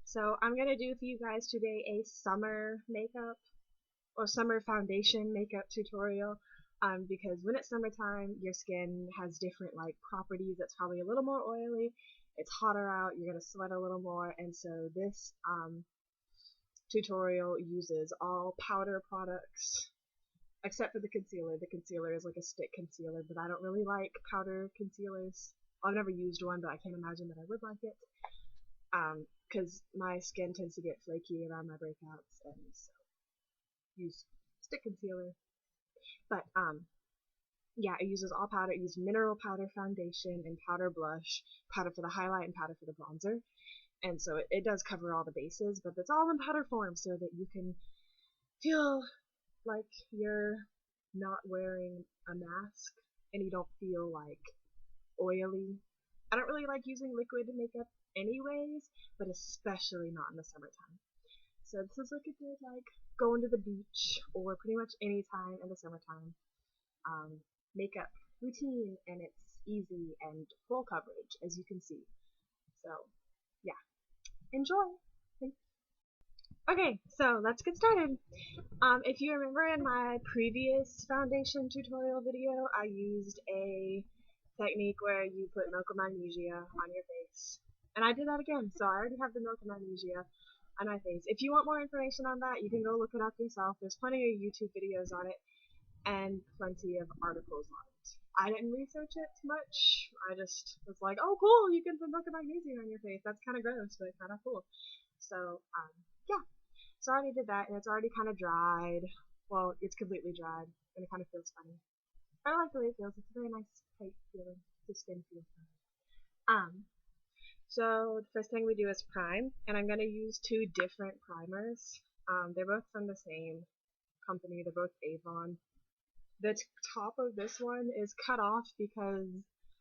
So I'm gonna do for you guys today a summer makeup or summer foundation makeup tutorial. Because when it's summertime, your skin has different like properties. It's probably a little more oily. It's hotter out. You're gonna sweat a little more, and so this tutorial uses all powder products except for the concealer. The concealer is like a stick concealer, but I don't really like powder concealers. I've never used one, but I can't imagine that I would like it. Because my skin tends to get flaky around my breakouts, and so use stick concealer. But yeah, it uses all powder. It uses mineral powder foundation and powder blush, powder for the highlight and powder for the bronzer. And so it does cover all the bases, but it's all in powder form so that you can feel like you're not wearing a mask and you don't feel like oily. I don't really like using liquid makeup anyways, but especially not in the summertime. So this is like a good like going to the beach or pretty much any time in the summertime makeup routine, and it's easy and full coverage as you can see. So yeah, enjoy. Okay, so let's get started. If you remember in my previous foundation tutorial video, I used a technique where you put milk of magnesia on your face. And I did that again, so I already have the milk of magnesia on my face. If you want more information on that, you can go look it up yourself. There's plenty of YouTube videos on it and plenty of articles on it. I didn't research it much. I just was like, oh cool, you can put milk of magnesia on your face. That's kind of gross, but kind of cool. So, yeah. So I already did that, and it's already kind of dried. Well, it's completely dried, and it kind of feels funny. I like the way it feels. It's a very nice, tight feeling. The skin feels funny. So the first thing we do is prime, and I'm going to use two different primers. They're both from the same company. They're both Avon. The top of this one is cut off because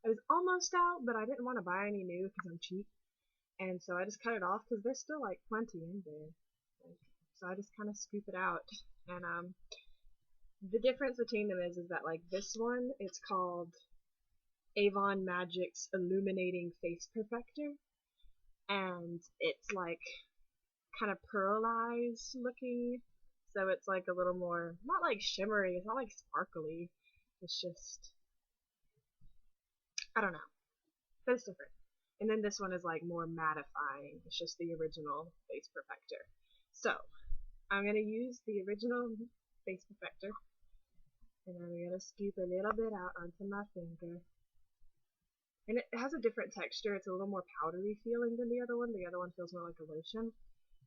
I was almost out, but I didn't want to buy any new because I'm cheap. And so I just cut it off because there's still like plenty in there. So I just kind of scoop it out. And the difference between them is that like this one, it's called Avon Magic's Illuminating Face Perfector, and it's like kind of pearlized looking, so it's like a little more, not like shimmery, it's not like sparkly, it's just, I don't know, but it's different. And then this one is like more mattifying, it's just the original Face Perfector. So I'm going to use the original Face Perfector, and I'm going to scoop a little bit out onto my finger. And it has a different texture. It's a little more powdery feeling than the other one. The other one feels more like a lotion.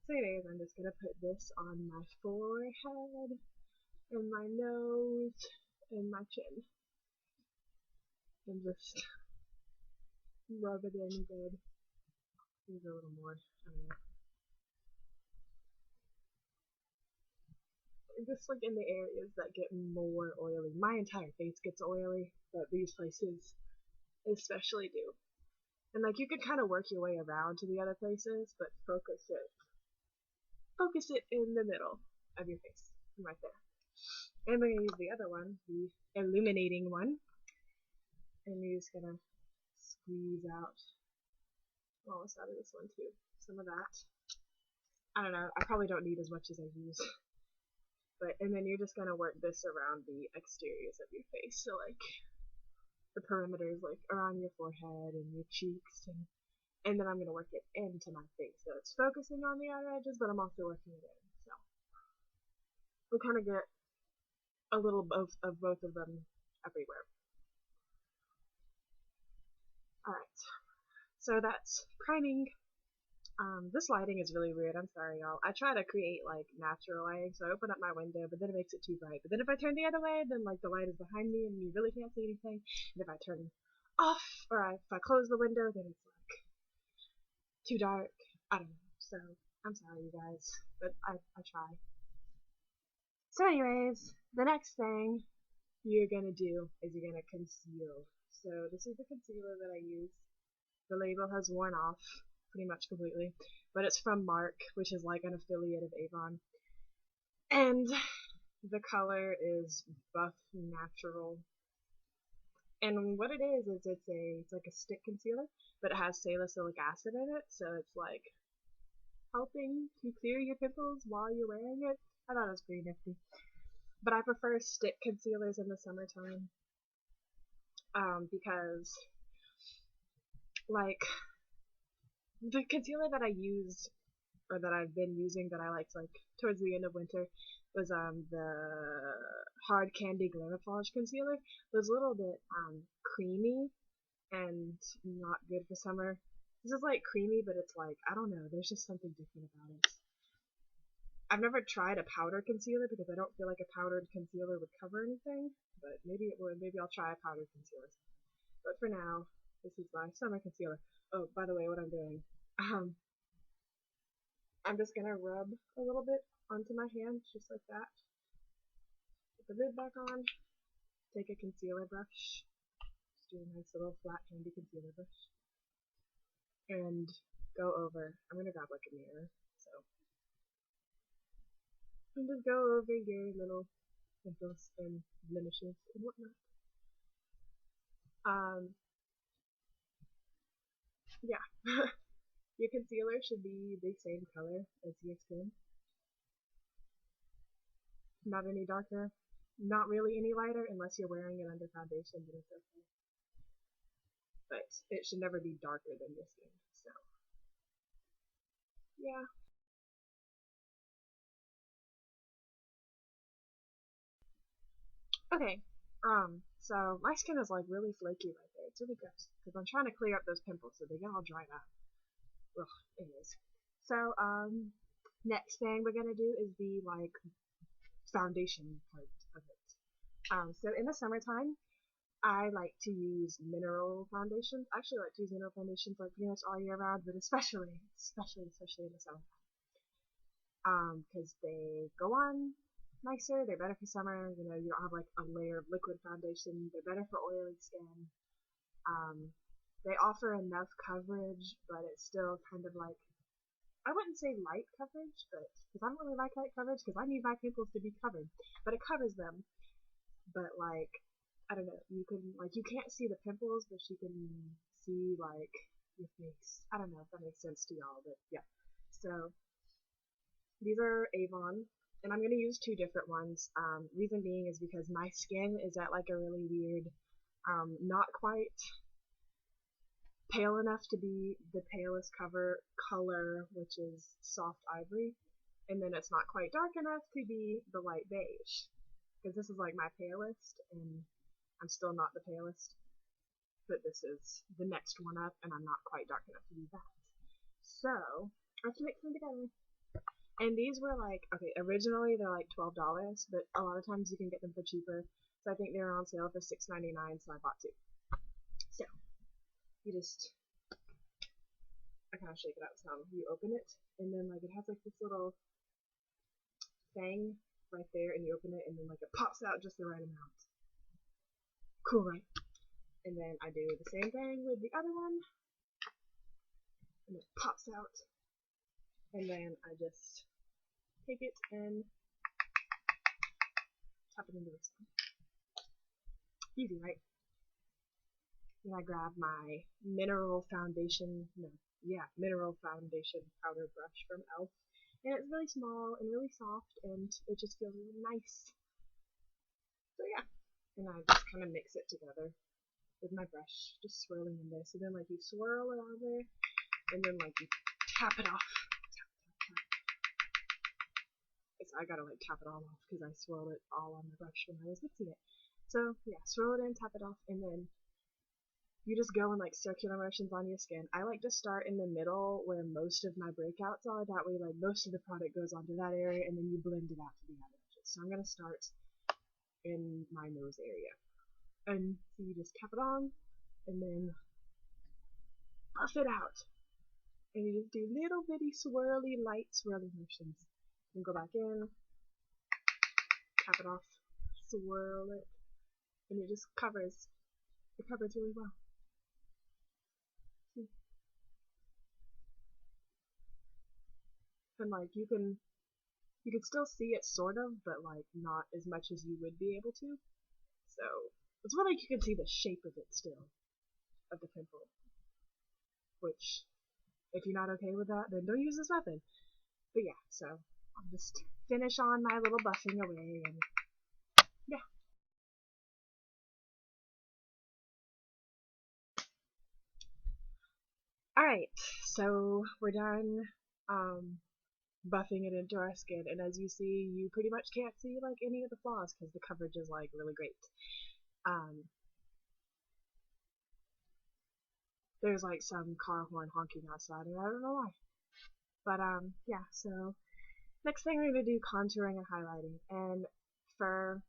So anyways, I'm just going to put this on my forehead, and my nose, and my chin. And just rub it in good. Use a little more. I don't know. Just like in the areas that get more oily. My entire face gets oily, but these places especially do. And like you could kind of work your way around to the other places, but focus it in the middle of your face, right there. And we're gonna use the other one, the illuminating one, and we're just gonna squeeze out almost out of this one too. Some of that. I don't know. I probably don't need as much as I use. But and then you're just gonna work this around the exteriors of your face, so like the perimeters, like around your forehead and your cheeks, and then I'm gonna work it into my face, so it's focusing on the outer edges, but I'm also working it in. So we kind of get a little of both of them everywhere. Alright, so that's priming. This lighting is really weird, I'm sorry y'all. I try to create like natural lighting, so I open up my window, but then it makes it too bright. But then if I turn the other way, then like the light is behind me and you really can't see anything. And if I turn off, or if I close the window, then it's like too dark. I don't know, so I'm sorry you guys, but I try. So anyways, the next thing you're gonna do is you're gonna conceal. So this is the concealer that I use. The label has worn off pretty much completely, but it's from Mark, which is like an affiliate of Avon. And the color is Buff Natural. And what it is it's like a stick concealer, but it has salicylic acid in it, so it's like helping to clear your pimples while you're wearing it. I thought it was pretty nifty. But I prefer stick concealers in the summertime. Because like the concealer that I used or that I've been using that I liked like towards the end of winter was the Hard Candy Glamiflage concealer. It was a little bit creamy and not good for summer. This is like creamy, but it's like, I don't know, there's just something different about it. I've never tried a powder concealer because I don't feel like a powdered concealer would cover anything, but maybe it would. Maybe I'll try a powdered concealer. But for now, this is my summer concealer. Oh, by the way, what I'm doing, I'm just gonna rub a little bit onto my hand, just like that. Put the lid back on, take a concealer brush, just do a nice little flat handy concealer brush, and go over. I'm gonna grab like a mirror, so. And just go over your little pimples and blemishes and whatnot. Yeah. Your concealer should be the same color as your skin. Not any darker, not really any lighter unless you're wearing it under foundation, but it's okay. But it should never be darker than your skin, so. Yeah. Okay, so my skin is like really flaky right there. It's really gross because I'm trying to clear up those pimples so they get all dried out. Ugh, anyways. So, next thing we're gonna do is the like foundation part of it. So in the summertime, I like to use mineral foundations. I actually like to use mineral foundations like pretty much all year round, but especially in the summer. Because they go on nicer, they're better for summer, you know, you don't have like a layer of liquid foundation, they're better for oily skin. They offer enough coverage, but it's still kind of like, I wouldn't say light coverage, but, because I don't really like light coverage, because I need my pimples to be covered, but it covers them, but like, I don't know, you can, like, you can't see the pimples, but you can see, like, your face. I don't know if that makes sense to y'all, but yeah. So, these are Avon, and I'm going to use two different ones. Reason being is because my skin is at like a really weird, not quite pale enough to be the palest color, which is soft ivory, and then it's not quite dark enough to be the light beige, because this is like my palest, and I'm still not the palest, but this is the next one up, and I'm not quite dark enough to be that. So, I have to mix them together. And these were like, okay, originally they're like $12, but a lot of times you can get them for cheaper. So I think they were on sale for $6.99, so I bought two. So, you just, I kind of shake it out some. You open it, and then like it has like this little thing right there, and you open it, and then like it pops out just the right amount. Cool, right? And then I do the same thing with the other one, and it pops out, and then I just take it and tap it into this one. Easy, right? Then I grab my mineral foundation powder brush from e.l.f. And it's really small and really soft, and it just feels really nice. So yeah, and I just kind of mix it together with my brush, just swirling in there. So then like you swirl it on there, and then like you tap it off. I gotta like tap it all off because I swirled it all on the brush when I was mixing it. So yeah, swirl it in, tap it off, and then you just go in like circular motions on your skin. I like to start in the middle where most of my breakouts are. That way like most of the product goes onto that area, and then you blend it out to the other edges. So I'm gonna start in my nose area. And so you just tap it on, and then puff it out. And you just do little bitty swirly, light swirly motions. And go back in, tap it off, swirl it, and it just covers. It covers really well. See? And like you can still see it sort of, but like not as much as you would be able to. So it's more like you can see the shape of it still, of the pimple. Which, if you're not okay with that, then don't use this method. But yeah, so I'll just finish on my little buffing away and yeah. Alright, so we're done buffing it into our skin, and as you see, you pretty much can't see like any of the flaws because the coverage is like really great. There's like some car horn honking outside, and I don't know why. But yeah, so next thing we're gonna do contouring and highlighting, and for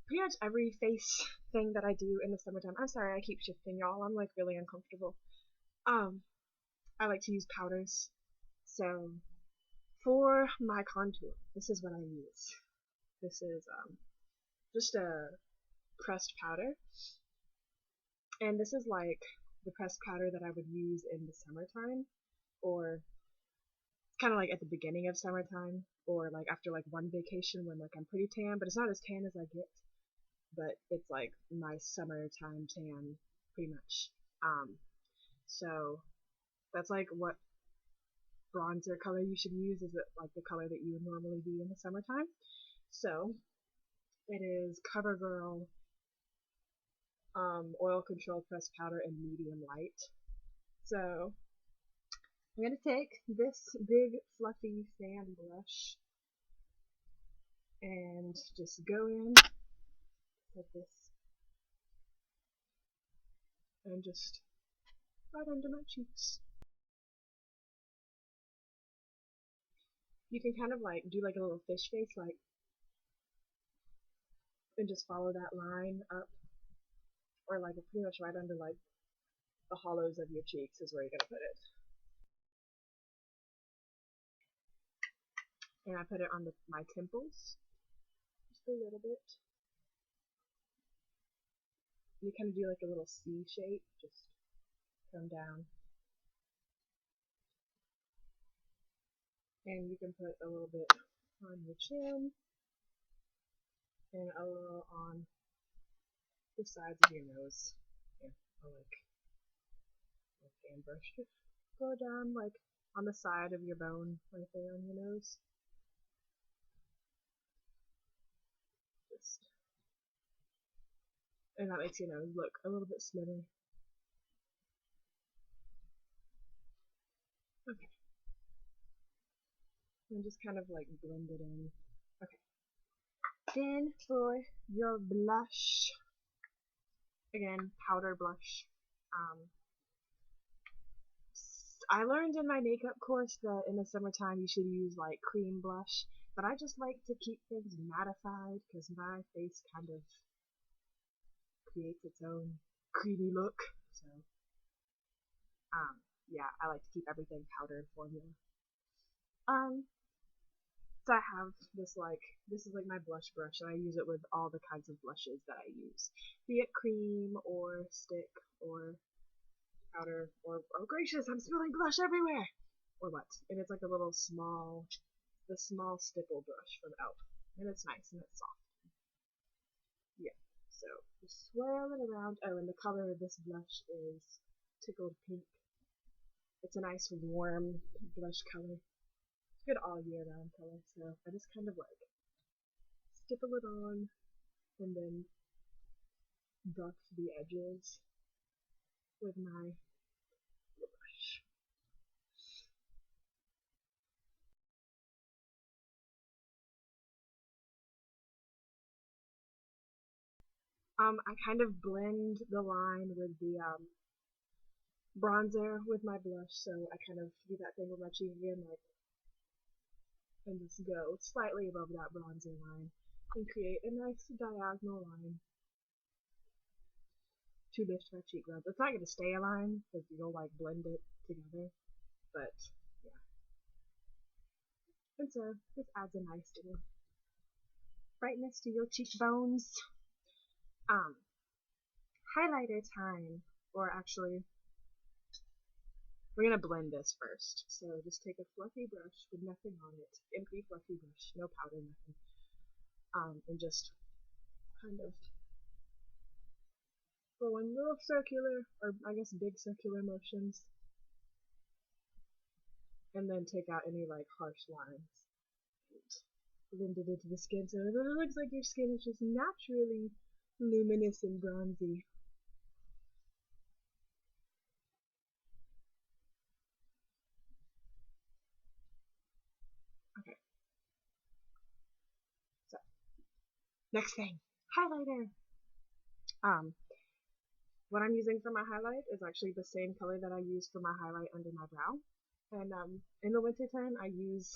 pretty much every face thing that I do in the summertime. I'm sorry, I keep shifting, y'all. I'm like really uncomfortable. I like to use powders. So for my contour, this is what I use. This is just a pressed powder, and this is like the pressed powder that I would use in the summertime, or kind of like at the beginning of summertime, or like after like one vacation when like I'm pretty tan, but it's not as tan as I get, but it's like my summertime tan pretty much. So that's like what bronzer color you should use, is it like the color that you would normally be in the summertime. So it is Covergirl oil control pressed powder in medium light. So I'm gonna take this big fluffy fan brush and just go in like this and just right under my cheeks. You can kind of like do like a little fish face, like, and just follow that line up, or like pretty much right under like the hollows of your cheeks is where you're gonna put it. And I put it on my temples, just a little bit. You kind of do like a little C shape, just come down. And you can put a little bit on your chin, and a little on the sides of your nose. Yeah, I'll like a fan brush. Just go down like on the side of your bone, right there on your nose. Just, and that makes your nose look a little bit slimmer. Okay. And just kind of like blend it in. Okay. Then for your blush, again, powder blush. I learned in my makeup course that in the summertime you should use like cream blush, but I just like to keep things mattified because my face kind of creates its own creamy look. So, yeah, I like to keep everything powdered formula. So I have this this is like my blush brush, and I use it with all the kinds of blushes that I use, be it cream or stick or powder or, oh gracious, I'm spilling blush everywhere, or what. And it's like a little small, the small stipple brush from Elf, and it's nice and it's soft. Yeah, so just swirl it around. Oh, and the color of this blush is tickled pink. It's a nice warm blush color. It's good all year round color, so I just kind of like stipple it on and then buff the edges with my brush. I kind of blend the line with the bronzer with my blush, so I kind of do that thing with my cheek again, like, and just go slightly above that bronzer line and create a nice diagonal line to lift my cheekbones. It's not going to stay a line because you'll like blend it together, but yeah. And so this adds a nice little brightness to your cheekbones. Highlighter time, or actually, we're gonna blend this first. So just take a fluffy brush with nothing on it, empty fluffy brush, no powder, nothing, and just kind of go in little circular, or I guess big circular motions, and then take out any like harsh lines and blend it into the skin so it looks like your skin is just naturally luminous and bronzy. Okay, so next thing, highlighter. What I'm using for my highlight is actually the same color that I use for my highlight under my brow. And in the wintertime, I use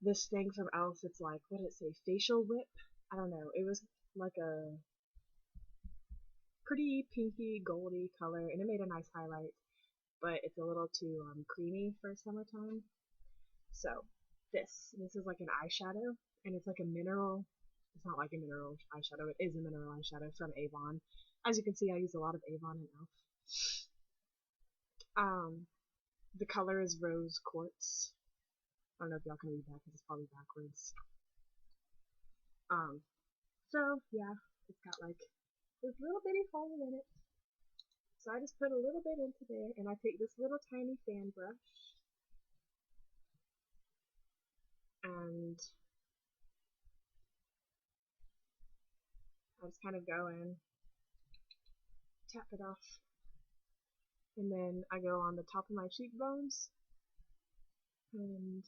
this thing from Elf. It's like, what did it say? Facial Whip? I don't know. It was like a pretty pinky, goldy color, and it made a nice highlight, but it's a little too creamy for summertime. So this is like an eyeshadow, and it's like a mineral. It's not like a mineral eyeshadow. It is a mineral eyeshadow from Avon. As you can see, I use a lot of Avon and Elf. The color is Rose Quartz. I don't know if y'all can read that because it's probably backwards. So yeah, it's got like this little bitty hole in it. So I just put a little bit into there, and I take this little tiny fan brush, and I just kind of go in, tap it off, and then I go on the top of my cheekbones, and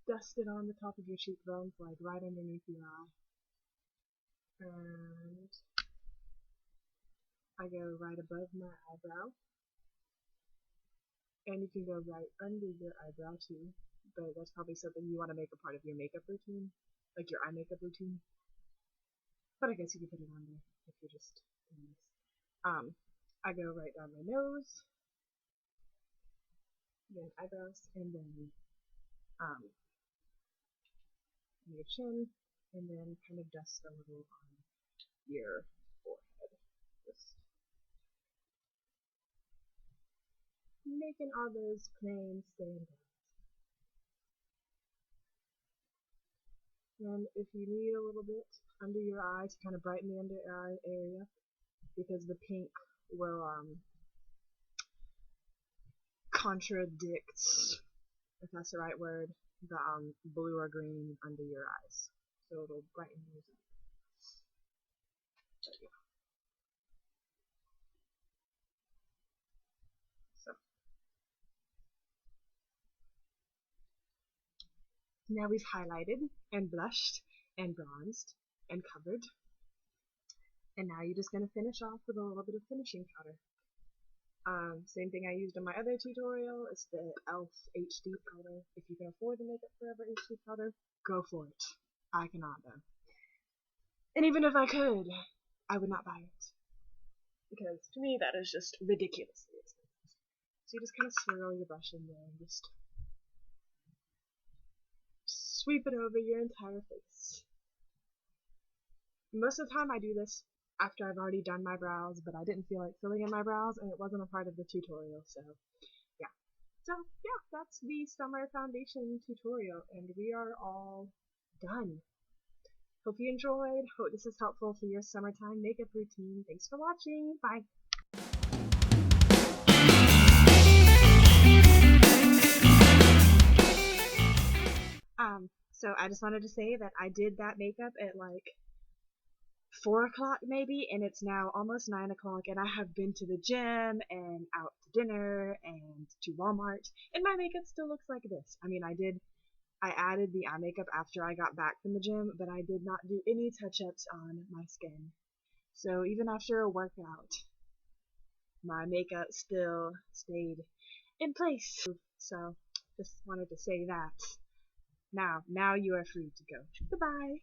dust it on the top of your cheekbones, like right underneath your eye. And I go right above my eyebrow, and you can go right under your eyebrow too, but that's probably something you want to make a part of your makeup routine, like your eye makeup routine. But I guess you can put it on there if you're just doing this. I go right down my nose, then eyebrows, and then your chin, and then kind of dust a little on your forehead. Just making all those planes stand out. And if you need a little bit under your eye to kind of brighten the under eye area, because the pink will contradict, if that's the right word, the blue or green under your eyes. So it'll brighten yours up. But yeah. So now we've highlighted and blushed and bronzed and covered. And now you're just going to finish off with a little bit of finishing powder. Same thing I used in my other tutorial. It's the Elf HD powder. If you can afford the Makeup Forever HD powder, go for it. I cannot though. And even if I could, I would not buy it. Because to me that is just ridiculously expensive. So you just kind of swirl your brush in there and just sweep it over your entire face. Most of the time I do this after I've already done my brows, but I didn't feel like filling in my brows, and it wasn't a part of the tutorial, so yeah. So yeah, that's the summer foundation tutorial, and we are all done. Hope you enjoyed. Hope this is helpful for your summertime makeup routine. Thanks for watching. Bye. So I just wanted to say that I did that makeup at like 4 o'clock maybe, and it's now almost 9 o'clock, and I have been to the gym and out to dinner and to Walmart, and my makeup still looks like this. I mean, I added the eye makeup after I got back from the gym, but I did not do any touch-ups on my skin. So even after a workout, my makeup still stayed in place. So just wanted to say that. Now you are free to go. Goodbye.